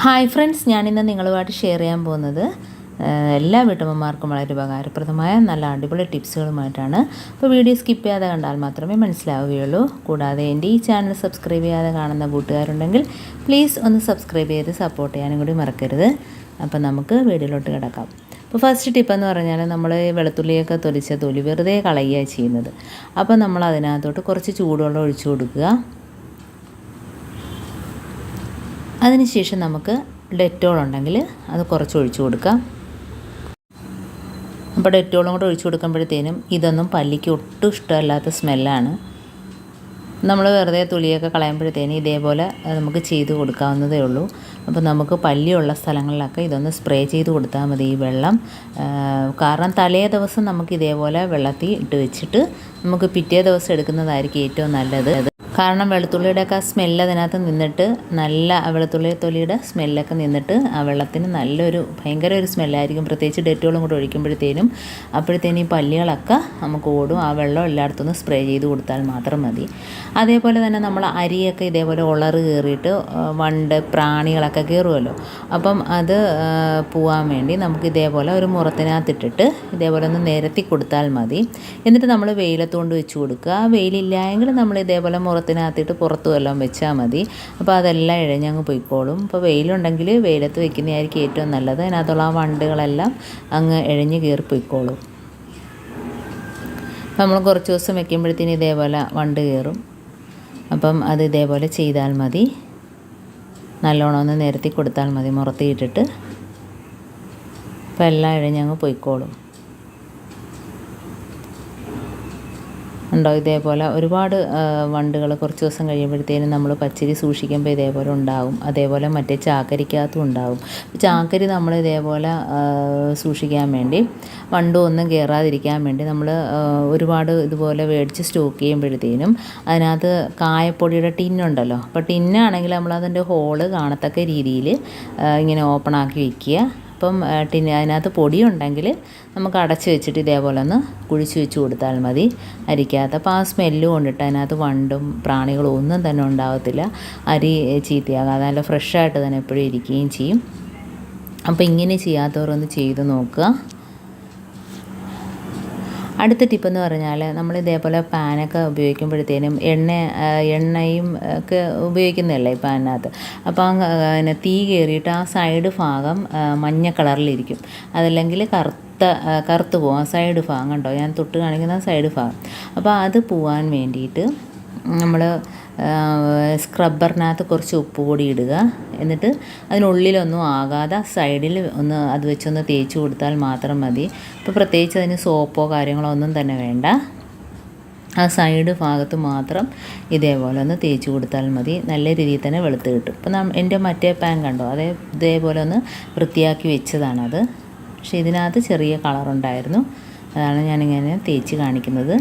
Hi friends, ഞാനിന്ന് നിങ്ങളുമായിട്ട് share ചെയ്യാൻ പോകുന്നത് എല്ലാ വീട്ടമ്മമാർക്കും വളരെ ഉപകാരപ്രദമായ നല്ല അടിപൊളി ടിപ്സുകളുമായിട്ടാണ്. അപ്പോൾ വീഡിയോ സ്കിപ്പ് ചെയ്യാതെ കണ്ടാൽ മാത്രമേ മനസ്സിലാവുകയുള്ളൂ. കൂടാതെ എൻ്റെ ഈ ചാനൽ സബ്സ്ക്രൈബ് ചെയ്യാതെ കാണുന്ന കൂട്ടുകാരുണ്ടെങ്കിൽ പ്ലീസ് ഒന്ന് സബ്സ്ക്രൈബ് ചെയ്ത് സപ്പോർട്ട് ചെയ്യാനും കൂടി മറക്കരുത്. അപ്പോൾ നമുക്ക് വീഡിയോയിലോട്ട് കിടക്കാം. അപ്പോൾ ഫസ്റ്റ് ടിപ്പെന്ന് പറഞ്ഞാൽ നമ്മൾ വെളുത്തുള്ളിയൊക്കെ തൊലിച്ച തൊലി വെറുതെ കളയുകയാണ് ചെയ്യുന്നത്. അപ്പോൾ നമ്മൾ അതിനകത്തോട്ട് കുറച്ച് ചൂടുവെള്ളം ഒഴിച്ചു കൊടുക്കുക. അതിനുശേഷം നമുക്ക് ഡെറ്റോൾ ഉണ്ടെങ്കിൽ അത് കുറച്ച് ഒഴിച്ചു കൊടുക്കാം. അപ്പോൾ ഡെറ്റോളും കൂടെ ഒഴിച്ചു കൊടുക്കുമ്പോഴത്തേനും ഇതൊന്നും പല്ലിക്ക് ഒട്ടും ഇഷ്ടമല്ലാത്ത സ്മെല്ലാണ്. നമ്മൾ വെറുതെ തുള്ളിയൊക്കെ കളയുമ്പോഴത്തേനും ഇതേപോലെ നമുക്ക് ചെയ്ത് കൊടുക്കാവുന്നതേ ഉള്ളൂ. അപ്പോൾ നമുക്ക് പല്ലിയുള്ള സ്ഥലങ്ങളിലൊക്കെ ഇതൊന്ന് സ്പ്രേ ചെയ്ത് കൊടുത്താൽ മതി ഈ വെള്ളം. കാരണം തലേ ദിവസം നമുക്ക് ഇതേപോലെ വെള്ളത്തിൽ ഇട്ട് വെച്ചിട്ട് നമുക്ക് പിറ്റേ ദിവസം എടുക്കുന്നതായിരിക്കും ഏറ്റവും നല്ലത്. കാരണം വെളുത്തുള്ളിയുടെയൊക്കെ സ്മെല്ല് അതിനകത്ത് നിന്നിട്ട് നല്ല വെളുത്തുള്ളി തൊലിയുടെ സ്മെല്ലൊക്കെ നിന്നിട്ട് ആ വെള്ളത്തിന് ഭയങ്കര ഒരു സ്മെല്ലായിരിക്കും. പ്രത്യേകിച്ച് ഡെറ്റോളും കൂടെ ഒഴിക്കുമ്പോഴത്തേനും ഈ പല്ലികളൊക്കെ നമുക്ക് ഓടും. ആ വെള്ളം എല്ലായിടത്തുനിന്ന് സ്പ്രേ ചെയ്ത് കൊടുത്താൽ മാത്രം മതി. അതേപോലെ തന്നെ നമ്മൾ അരിയൊക്കെ ഇതേപോലെ ഉളറ് കയറിയിട്ട് വണ്ട് പ്രാണികളൊക്കെ കയറുമല്ലോ. അപ്പം അത് പോവാൻ വേണ്ടി നമുക്ക് ഇതേപോലെ ഒരു മുറത്തിനകത്തിട്ടിട്ട് ഇതേപോലെ ഒന്ന് നിരത്തി കൊടുത്താൽ മതി. എന്നിട്ട് നമ്മൾ വെയിലത്ത് കൊണ്ട് വെച്ച് കൊടുക്കുക. വെയിലില്ല എങ്കിൽ നമ്മൾ ഇതേപോലെ മുറത്തിനകത്തിട്ട് പുറത്തു വല്ലതും വെച്ചാൽ മതി. അപ്പോൾ അതെല്ലാം ഇഴഞ്ഞങ്ങ് പോയിക്കോളും. അപ്പോൾ വെയിലുണ്ടെങ്കിൽ വെയിലത്ത് വെക്കുന്നതായിരിക്കും ഏറ്റവും നല്ലത്. അതിനകത്തുള്ള ആ വണ്ടുകളെല്ലാം അങ്ങ് ഇഴഞ്ഞ് കയറി പോയിക്കോളും. അപ്പോൾ നമ്മൾ കുറച്ച് ദിവസം വെക്കുമ്പോഴത്തേന് ഇതേപോലെ വണ്ട് കയറും. അപ്പം അത് ഇതേപോലെ ചെയ്താൽ മതി. നല്ലോണം ഒന്ന് നിരത്തി കൊടുത്താൽ മതി മുറത്തിയിട്ടിട്ട്. അപ്പോൾ എല്ലാം ഇഴഞ്ഞങ്ങ് പോയിക്കോളും. ഉണ്ടോ? ഇതേപോലെ ഒരുപാട് വണ്ടുകൾ കുറച്ച് ദിവസം കഴിയുമ്പോഴത്തേനും നമ്മൾ പച്ചരി സൂക്ഷിക്കുമ്പോൾ ഇതേപോലെ ഉണ്ടാകും. അതേപോലെ മറ്റേ ചാക്കരിക്കകത്തും ഉണ്ടാകും. ചാക്കരി നമ്മൾ ഇതേപോലെ സൂക്ഷിക്കാൻ വേണ്ടി വണ്ടും ഒന്നും കയറാതിരിക്കാൻ വേണ്ടി നമ്മൾ ഒരുപാട് ഇതുപോലെ മേടിച്ച് സ്റ്റോക്ക് ചെയ്യുമ്പോഴത്തേനും അതിനകത്ത് കായപ്പൊടിയുടെ ടിന്നുണ്ടല്ലോ. അപ്പോൾ ടിന്നാണെങ്കിൽ നമ്മളതിൻ്റെ ഹോള് കാണത്തക്ക രീതിയിൽ ഇങ്ങനെ ഓപ്പൺ ആക്കി വയ്ക്കുക. അപ്പം അതിനകത്ത് പൊടിയുണ്ടെങ്കിൽ നമുക്ക് അടച്ച് വെച്ചിട്ട് ഇതേപോലെ ഒന്ന് കുഴിച്ച് വെച്ച് കൊടുത്താൽ മതി അരിക്കകത്ത്. അപ്പോൾ ആ സ്മെല്ല് കൊണ്ടിട്ട് അതിനകത്ത് വണ്ടും പ്രാണികളും ഒന്നും തന്നെ ഉണ്ടാകത്തില്ല. അരി ചീത്തയാകാതെ നല്ല ഫ്രഷായിട്ട് തന്നെ എപ്പോഴും ഇരിക്കുകയും ചെയ്യും. അപ്പോൾ ഇങ്ങനെ ചെയ്യാത്തവരൊന്ന് ചെയ്ത് നോക്കുക. അടുത്ത ടിപ്പെന്ന് പറഞ്ഞാൽ നമ്മൾ ഇതേപോലെ പാനൊക്കെ ഉപയോഗിക്കുമ്പോഴത്തേനും എണ്ണയും ഒക്കെ ഉപയോഗിക്കുന്നതല്ലേ ഈ പാനിനകത്ത്. അപ്പോൾ അങ്ങനെ തീ കയറിയിട്ട് ആ സൈഡ് ഭാഗം മഞ്ഞ കളറിലിരിക്കും. അതല്ലെങ്കിൽ കറുത്ത് പോകും ആ സൈഡ് ഭാഗം. കണ്ടോ, ഞാൻ തൊട്ട് കാണിക്കുന്ന സൈഡ് ഭാഗം. അപ്പോൾ അത് പോവാൻ വേണ്ടിയിട്ട് നമ്മൾ സ്ക്രബ്ബറിനകത്ത് കുറച്ച് ഉപ്പ് പൊടി ഇടുക. എന്നിട്ട് അതിനുള്ളിലൊന്നും ആകാതെ സൈഡിൽ ഒന്ന് അത് വെച്ചൊന്ന് തേച്ച് കൊടുത്താൽ മാത്രം മതി. ഇപ്പോൾ പ്രത്യേകിച്ച് അതിന് സോപ്പോ കാര്യങ്ങളോ ഒന്നും തന്നെ വേണ്ട. ആ സൈഡ് ഭാഗത്ത് മാത്രം ഇതേപോലെ ഒന്ന് തേച്ച് കൊടുത്താൽ മതി. നല്ല രീതിയിൽ തന്നെ വെളുത്ത് കിട്ടും. ഇപ്പം എൻ്റെ മറ്റേ പാൻ കണ്ടോ, ഇതേപോലെ ഒന്ന് വൃത്തിയാക്കി വെച്ചതാണത്. പക്ഷേ ഇതിനകത്ത് ചെറിയ കളറുണ്ടായിരുന്നു. അതാണ് ഞാനിങ്ങനെ തേച്ച് കാണിക്കുന്നത്.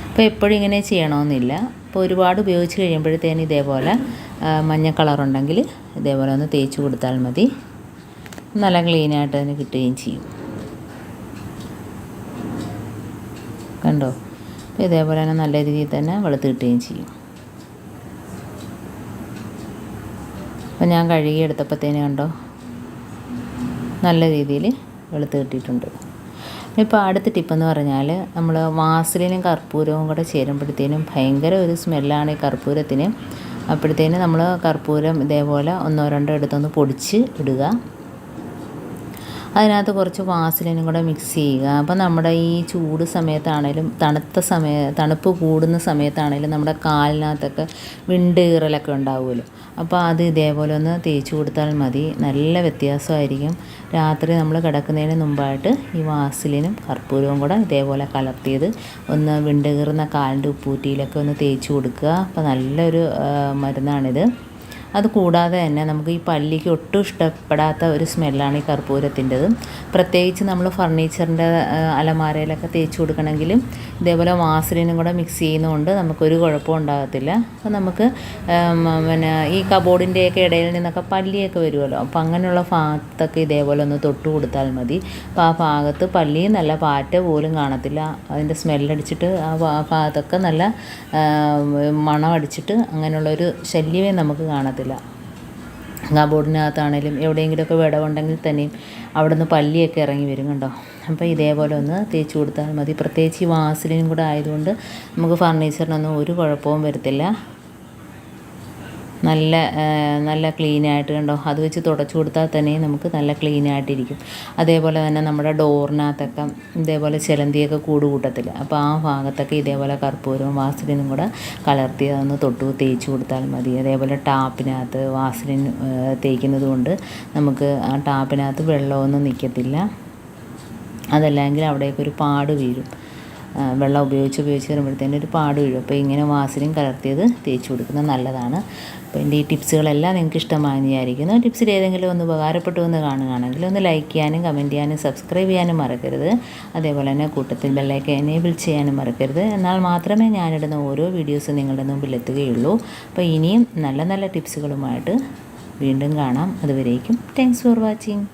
അപ്പോൾ എപ്പോഴും ഇങ്ങനെ ചെയ്യണമെന്നില്ല. അപ്പോൾ ഒരുപാട് ഉപയോഗിച്ച് കഴിയുമ്പോഴത്തേന് ഇതേപോലെ മഞ്ഞ കളറുണ്ടെങ്കിൽ ഇതേപോലെ ഒന്ന് തേച്ച് കൊടുത്താൽ മതി. നല്ല ക്ലീനായിട്ട് തന്നെ കിട്ടുകയും ചെയ്യും. കണ്ടോ? അപ്പോൾ ഇതേപോലെ തന്നെ നല്ല രീതിയിൽ തന്നെ വെളുത്ത് കിട്ടുകയും ചെയ്യും. അപ്പോൾ ഞാൻ കഴുകി എടുത്തപ്പോഴത്തേന് കണ്ടോ നല്ല രീതിയിൽ വെളുത്ത് കിട്ടിയിട്ടുണ്ട്. ഇപ്പോൾ അടുത്ത ടിപ്പെന്ന് പറഞ്ഞാൽ നമ്മൾ വാസലിനും കർപ്പൂരവും കൂടെ ചേരുമ്പോഴത്തേനും ഭയങ്കര ഒരു സ്മെല്ലാണ് ഈ കർപ്പൂരത്തിന്. അപ്പോഴത്തേനും നമ്മൾ കർപ്പൂരം ഇതേപോലെ ഒന്നോ രണ്ടോ എടുത്തൊന്ന് പൊടിച്ച് ഇടുക. അതിനകത്ത് കുറച്ച് വാസലിനും കൂടെ മിക്സ് ചെയ്യുക. അപ്പോൾ നമ്മുടെ ഈ ചൂട് സമയത്താണേലും തണുപ്പ് കൂടുന്ന സമയത്താണേലും നമ്മുടെ കാലിനകത്തൊക്കെ വിണ്ട് കീറലൊക്കെ ഉണ്ടാവുമല്ലോ. അപ്പോൾ അത് ഇതേപോലെ ഒന്ന് തേച്ച് കൊടുത്താൽ മതി. നല്ല വ്യത്യാസമായിരിക്കും. രാത്രി നമ്മൾ കിടക്കുന്നതിന് മുമ്പായിട്ട് ഈ വാസലിനും കർപ്പൂരവും കൂടെ ഇതേപോലെ കലർത്തിയത് ഒന്ന് വിണ്ട് കീറുന്ന കാലിൻ്റെ ഉപ്പൂറ്റിയിലൊക്കെ ഒന്ന് തേച്ച് കൊടുക്കുക. അപ്പോൾ നല്ലൊരു മരുന്നാണിത്. അതുകൂടാതെ തന്നെ നമുക്ക് ഈ പല്ലിക്ക് ഒട്ടും ഇഷ്ടപ്പെടാത്ത ഒരു സ്മെല്ലാണ് ഈ കർപ്പൂരത്തിൻ്റെത്. പ്രത്യേകിച്ച് നമ്മൾ ഫർണിച്ചറിൻ്റെ അലമാരയിലൊക്കെ തേച്ച് കൊടുക്കണമെങ്കിലും ഇതേപോലെ വാസലിനും കൂടെ മിക്സ് ചെയ്യുന്നതുകൊണ്ട് നമുക്കൊരു കുഴപ്പവും ഉണ്ടാകത്തില്ല. അപ്പോൾ നമുക്ക് ഈ കബോർഡിൻ്റെയൊക്കെ ഇടയിൽ നിന്നൊക്കെ പല്ലിയൊക്കെ വരുമല്ലോ. അപ്പോൾ അങ്ങനെയുള്ള ഭാഗത്തൊക്കെ ഇതേപോലെ ഒന്ന് തൊട്ട് കൊടുത്താൽ മതി. അപ്പോൾ ആ ഭാഗത്ത് പല്ലിയും നല്ല പാറ്റ പോലും കാണത്തില്ല. അതിൻ്റെ സ്മെല്ലടിച്ചിട്ട് ആ ഭാഗത്തൊക്കെ നല്ല മണം അടിച്ചിട്ട് അങ്ങനെയുള്ളൊരു ശല്യമേ നമുക്ക് കാണത്തില്ല. കാണത്തില്ല. കബോർഡിനകത്താണേലും എവിടെയെങ്കിലുമൊക്കെ വിടവുണ്ടെങ്കിൽ തന്നെയും അവിടെ നിന്ന് പല്ലിയൊക്കെ ഇറങ്ങി വരും കണ്ടോ. അപ്പോൾ ഇതേപോലെ ഒന്ന് തേച്ച് കൊടുത്താൽ മതി. പ്രത്യേകിച്ച് ഈ വാസലിനും കൂടെ ആയതുകൊണ്ട് നമുക്ക് ഫർണിച്ചറിനൊന്നും ഒരു കുഴപ്പവും വരത്തില്ല. നല്ല ക്ലീനായിട്ട് കണ്ടോ. അത് വെച്ച് തുടച്ചു കൊടുത്താൽ തന്നെ നമുക്ക് നല്ല ക്ലീനായിട്ടിരിക്കും. അതേപോലെ തന്നെ നമ്മുടെ ഡോറിനകത്തൊക്കെ ഇതേപോലെ ചിലന്തിയൊക്കെ കൂട് കൂട്ടത്തില്ല. അപ്പോൾ ആ ഭാഗത്തൊക്കെ ഇതേപോലെ കർപ്പൂരവും വാസലിനും കൂടെ കലർത്തി അതൊന്ന് തേച്ച് കൊടുത്താൽ മതി. അതേപോലെ ടാപ്പിനകത്ത് വാസലിൻ തേക്കുന്നത് കൊണ്ട് നമുക്ക് ആ ടാപ്പിനകത്ത് വെള്ളമൊന്നും നിൽക്കത്തില്ല. അതല്ലെങ്കിൽ അവിടെയൊക്കെ ഒരു പാട് വീഴും. വെള്ളം ഉപയോഗിച്ച് വരുമ്പോഴത്തേനും ഒരു പാട് വീഴും. അപ്പോൾ ഇങ്ങനെ വാസലിൻ കലർത്തിയത് തേച്ച് കൊടുക്കുന്നത് നല്ലതാണ്. അപ്പോൾ എൻ്റെ ഈ ടിപ്സുകളെല്ലാം നിങ്ങൾക്ക് ഇഷ്ടമായെന്ന് വിചാരിക്കുന്നു. ടിപ്സിൽ ഏതെങ്കിലും ഒന്ന് ഉപകാരപ്പെട്ടു എന്ന് കാണുകയാണെങ്കിൽ ഒന്ന് ലൈക്ക് ചെയ്യാനും കമൻറ്റ് ചെയ്യാനും സബ്സ്ക്രൈബ് ചെയ്യാനും മറക്കരുത്. അതേപോലെ തന്നെ കൂട്ടത്തിൽ ബെല്ലൈക്കൻ എനേബിൾ ചെയ്യാനും മറക്കരുത്. എന്നാൽ മാത്രമേ ഞാനിടുന്ന ഓരോ വീഡിയോസും നിങ്ങളുടെ മുമ്പിലെത്തുകയുള്ളൂ. അപ്പോൾ ഇനിയും നല്ല ടിപ്സുകളുമായിട്ട് വീണ്ടും കാണാം. അതുവരേക്കും താങ്ക്സ് ഫോർ വാച്ചിങ്.